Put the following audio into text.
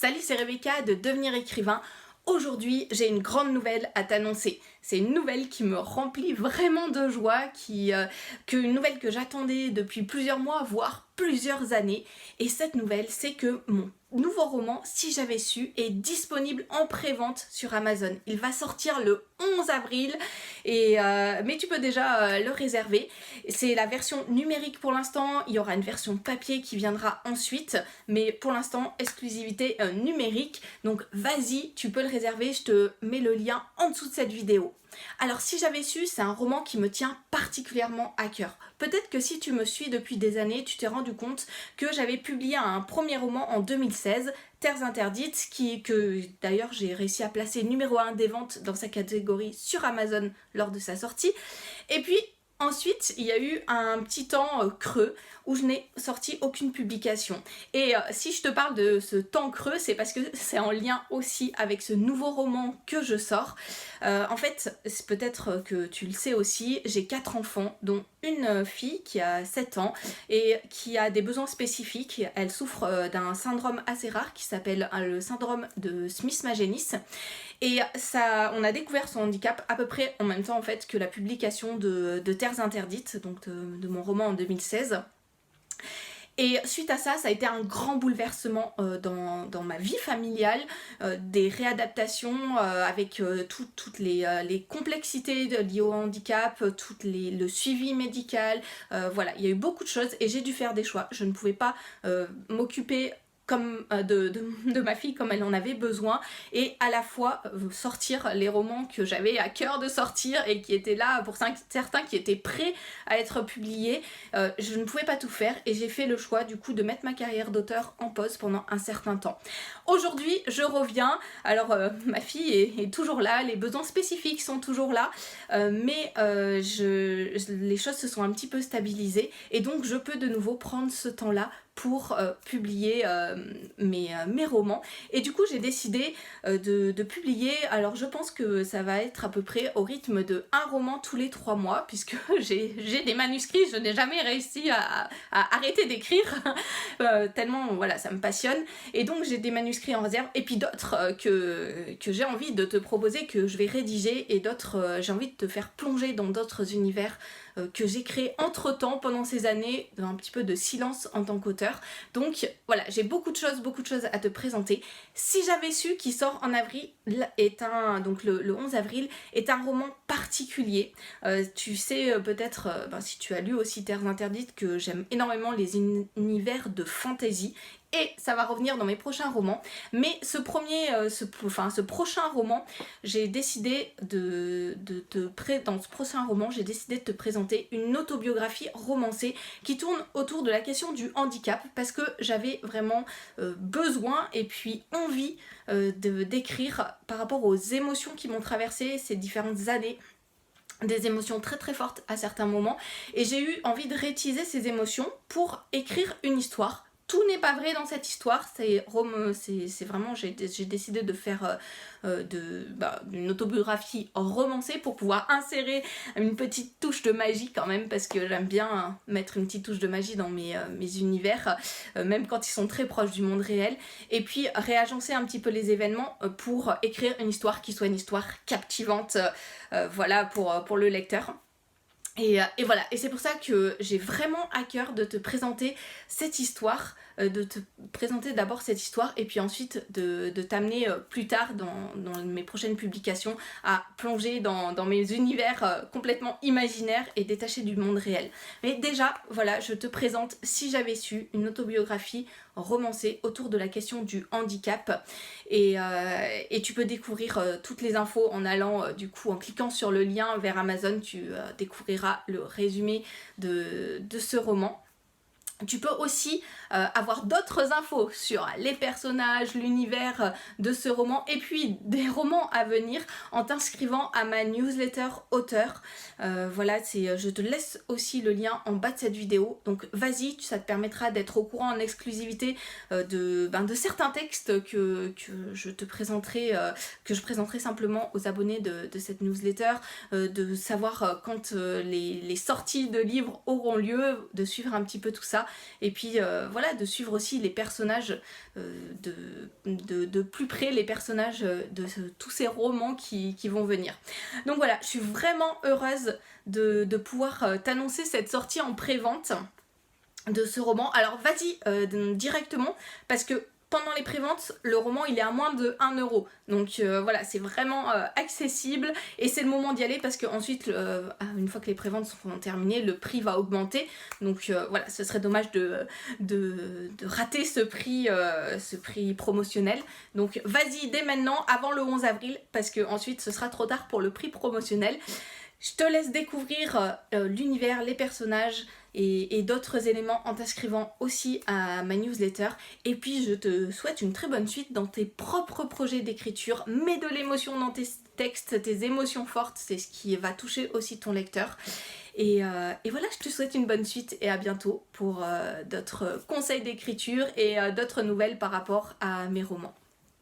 Salut, c'est Rebecca de Devenir écrivain. Aujourd'hui, j'ai une grande nouvelle à t'annoncer. C'est une nouvelle qui me remplit vraiment de joie, une nouvelle que j'attendais depuis plusieurs mois, voire plusieurs années. Et cette nouvelle, c'est que mon nouveau roman, Si j'avais su, est disponible en pré-vente sur Amazon. Il va sortir le 11 avril, mais tu peux déjà le réserver. C'est la version numérique pour l'instant, il y aura une version papier qui viendra ensuite, mais pour l'instant, exclusivité numérique. Donc vas-y, tu peux le réserver, je te mets le lien en dessous de cette vidéo. Alors Si j'avais su, c'est un roman qui me tient particulièrement à cœur. Peut-être que si tu me suis depuis des années, tu t'es rendu compte que j'avais publié un premier roman en 2016, Terres interdites, que d'ailleurs j'ai réussi à placer numéro 1 des ventes dans sa catégorie sur Amazon lors de sa sortie. Et puis ensuite, il y a eu un petit temps creux où je n'ai sorti aucune publication. Et si je te parle de ce temps creux, c'est parce que c'est en lien aussi avec ce nouveau roman que je sors. En fait, c'est peut-être que tu le sais aussi, j'ai 4 enfants, dont une fille qui a 7 ans et qui a des besoins spécifiques. Elle souffre d'un syndrome assez rare qui s'appelle le syndrome de Smith-Magenis. Et ça, on a découvert son handicap à peu près en même temps en fait que la publication de Terres interdites, donc de mon roman en 2016. Et suite à ça, ça a été un grand bouleversement dans ma vie familiale, des réadaptations avec toutes les complexités liées au handicap, le suivi médical, voilà, il y a eu beaucoup de choses et j'ai dû faire des choix. Je ne pouvais pas m'occuper comme de ma fille comme elle en avait besoin et à la fois sortir les romans que j'avais à cœur de sortir et qui étaient là pour certains qui étaient prêts à être publiés. Je ne pouvais pas tout faire et j'ai fait le choix du coup de mettre ma carrière d'auteur en pause pendant un certain temps. Aujourd'hui je reviens, alors ma fille est toujours là, les besoins spécifiques sont toujours là, mais les choses se sont un petit peu stabilisées et donc je peux de nouveau prendre ce temps là pour publier mes romans. Et du coup j'ai décidé de publier, alors je pense que ça va être à peu près au rythme de un roman tous les 3 mois puisque j'ai des manuscrits, je n'ai jamais réussi à arrêter d'écrire tellement voilà ça me passionne et donc j'ai des manuscrits en réserve et puis d'autres que j'ai envie de te proposer, que je vais rédiger et d'autres j'ai envie de te faire plonger dans d'autres univers que j'ai créé entre temps pendant ces années un petit peu de silence en tant qu'auteur. Donc voilà, j'ai beaucoup de choses à te présenter. Si j'avais su, qui sort en avril, donc le 11 avril, est un roman particulier. Tu sais peut-être, si tu as lu aussi Terres interdites, que j'aime énormément les univers de fantasy. Et ça va revenir dans mes prochains romans. Mais ce prochain roman, j'ai décidé dans ce prochain roman, j'ai décidé de te présenter une autobiographie romancée qui tourne autour de la question du handicap parce que j'avais vraiment besoin et puis envie d'écrire par rapport aux émotions qui m'ont traversé ces différentes années. Des émotions très très fortes à certains moments et j'ai eu envie de réutiliser ces émotions pour écrire une histoire. Tout n'est pas vrai dans cette histoire, c'est vraiment, j'ai décidé de faire une autobiographie romancée pour pouvoir insérer une petite touche de magie quand même, parce que j'aime bien mettre une petite touche de magie dans mes univers, même quand ils sont très proches du monde réel, et puis réagencer un petit peu les événements pour écrire une histoire qui soit une histoire captivante, voilà, pour le lecteur. Et voilà, et c'est pour ça que j'ai vraiment à cœur de te présenter cette histoire, de te présenter d'abord cette histoire et puis ensuite de t'amener plus tard dans mes prochaines publications à plonger dans mes univers complètement imaginaires et détachés du monde réel. Mais déjà, voilà, je te présente Si j'avais su, une autobiographie romancée autour de la question du handicap et tu peux découvrir toutes les infos en allant du coup en cliquant sur le lien vers Amazon, tu découvriras le résumé de ce roman. Tu peux aussi avoir d'autres infos sur les personnages, l'univers de ce roman et puis des romans à venir en t'inscrivant à ma newsletter auteur. Voilà, je te laisse aussi le lien en bas de cette vidéo. Donc vas-y, ça te permettra d'être au courant en exclusivité de certains textes que je te présenterai, que je présenterai simplement aux abonnés de cette newsletter, de savoir quand les sorties de livres auront lieu, de suivre un petit peu tout ça. Et puis voilà. voilà, de suivre aussi les personnages de plus près, les personnages de tous ces romans qui vont venir. Donc voilà, je suis vraiment heureuse de pouvoir t'annoncer cette sortie en pré-vente de ce roman. Alors vas-y directement, parce que pendant les préventes, le roman il est à moins de 1 euro. Donc voilà, c'est vraiment accessible et c'est le moment d'y aller parce que ensuite, une fois que les préventes sont terminées, le prix va augmenter. Donc voilà, ce serait dommage de rater ce prix promotionnel. Donc vas-y dès maintenant, avant le 11 avril, parce que ensuite ce sera trop tard pour le prix promotionnel. Je te laisse découvrir l'univers, les personnages et d'autres éléments en t'inscrivant aussi à ma newsletter. Et puis je te souhaite une très bonne suite dans tes propres projets d'écriture. Mets de l'émotion dans tes textes, tes émotions fortes, c'est ce qui va toucher aussi ton lecteur. Et voilà, je te souhaite une bonne suite et à bientôt pour d'autres conseils d'écriture et d'autres nouvelles par rapport à mes romans.